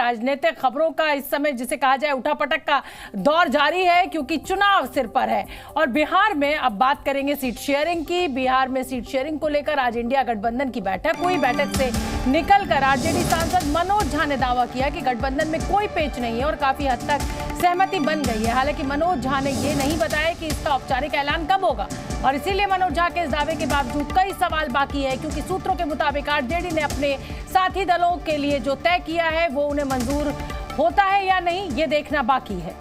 राजनीतिक खबरों का इस समय जिसे कहा जाए उठापटक का दौर जारी है, क्योंकि चुनाव सिर पर है। और बिहार में अब बात करेंगे सीट शेयरिंग की। बिहार में सीट शेयरिंग को लेकर आज इंडिया गठबंधन की बैठक हुई। बैठक से निकलकर आरजेडी सांसद मनोज झा ने दावा किया कि गठबंधन में कोई पेच नहीं है और काफी हद तक सहमति बन गई है। हालांकि मनोज झा ने ये नहीं बताया कि इसका औपचारिक ऐलान कब होगा, और इसीलिए मनोज झा के इस दावे के बावजूद कई सवाल बाकी है, क्योंकि सूत्रों के मुताबिक आरजेडी ने अपने साथी दलों के लिए जो तय किया है वो उन्हें मंजूर होता है या नहीं, ये देखना बाकी है।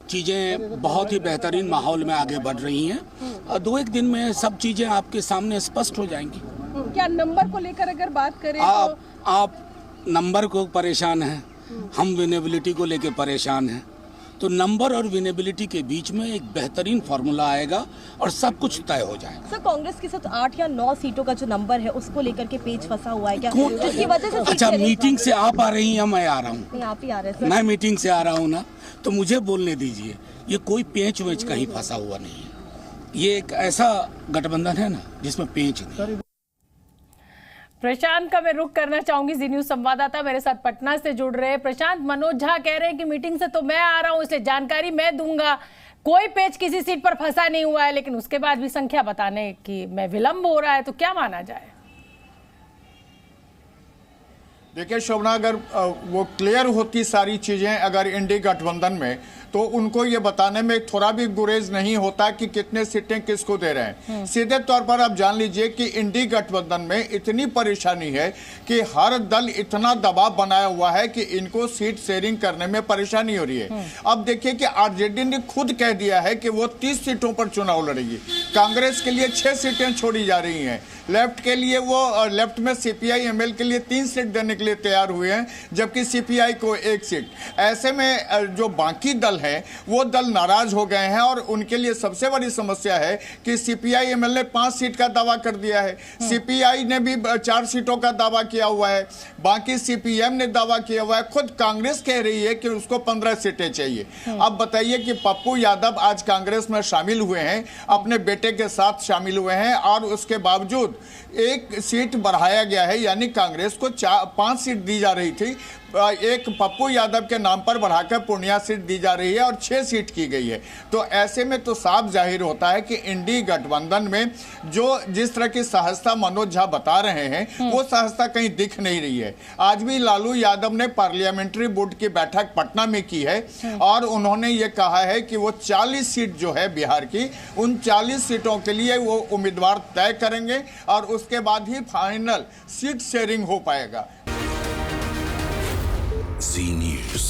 चीजें बहुत ही बेहतरीन माहौल में आगे बढ़ रही हैं। 2-1 दिन में सब चीजें आपके सामने स्पष्ट हो जाएंगी। क्या नंबर को लेकर अगर बात करें आप नंबर को परेशान हैं, हम विनेबिलिटी को लेकर परेशान हैं, तो नंबर और विनेबिलिटी के बीच में एक बेहतरीन फार्मूला आएगा और सब कुछ तय हो जाएगा। सर, कांग्रेस के साथ 8 या 9 सीटों का जो नंबर है उसको लेकर के पेच फंसा हुआ है क्या, जिसकी वजह से? अच्छा, मीटिंग से आप आ रही हैं, मैं आ रहा हूँ? आप ही आ रहे हैं। मैं मीटिंग से आ रहा हूँ ना, तो मुझे बोलने दीजिए। ये कोई पेच वेच कहीं फंसा हुआ नहीं है। ये एक ऐसा गठबंधन है ना जिसमें पेच नहीं। प्रशांत का मैं रुख करना चाहूंगी। जी न्यूज संवाददाता मेरे साथ पटना से जुड़ रहे हैं। प्रशांत, मनोज झा कह रहे हैं कि मीटिंग से तो मैं आ रहा हूं, इसलिए जानकारी मैं दूंगा, कोई पेच किसी सीट पर फंसा नहीं हुआ है, लेकिन उसके बाद भी संख्या बताने की में विलंब हो रहा है, तो क्या माना जाए? देखिए शोभना, अगर वो क्लियर होती सारी चीजें अगर इंडी गठबंधन में, तो उनको ये बताने में थोड़ा भी गुरेज नहीं होता कि कितने सीटें किसको दे रहे हैं। सीधे तौर पर आप जान लीजिए कि इंडी गठबंधन में इतनी परेशानी है कि हर दल इतना दबाव बनाया हुआ है कि इनको सीट शेयरिंग करने में परेशानी हो रही है। अब देखिए कि आरजेडी ने खुद कह दिया है कि वो 30 सीटों पर चुनाव लड़ेगी। कांग्रेस के लिए 6 सीटें छोड़ी जा रही हैं। लेफ्ट के लिए वो लेफ्ट में सीपीआई एमएल के लिए 3 सीट देने के लिए तैयार हुए हैं, जबकि सीपीआई को 1 सीट। ऐसे में जो बाकी दल है वो दल नाराज हो गए हैं, और उनके लिए सबसे बड़ी समस्या है कि सीपीआई एमएल ने 5 सीट का दावा कर दिया है, सीपीआई ने भी 4 सीटों का दावा किया हुआ है, बाकी सीपीएम ने दावा किया हुआ है। खुद कांग्रेस कह रही है कि उसको 15 सीटें चाहिए। अब बताइए कि पप्पू यादव आज कांग्रेस में शामिल हुए हैं, अपने बेटे के साथ शामिल हुए हैं, और उसके बावजूद 1 सीट बढ़ाया गया है, यानी कांग्रेस को 5 सीट दी जा रही थी, एक पप्पू यादव के नाम पर बढ़ाकर पूर्णिया सीट दी जा रही है और 6 सीट की गई है। तो ऐसे में तो साफ जाहिर होता है कि इंडी गठबंधन में जो जिस तरह की सहजता मनोज झा बता रहे हैं वो सहजता कहीं दिख नहीं रही है। आज भी लालू यादव ने पार्लियामेंट्री बोर्ड की बैठक पटना में की है, और उन्होंने ये कहा है कि वो 40 सीट जो है बिहार की, उन 40 सीटों के लिए वो उम्मीदवार तय करेंगे, और उसके बाद ही फाइनल सीट शेयरिंग हो पाएगा। जी न्यूज।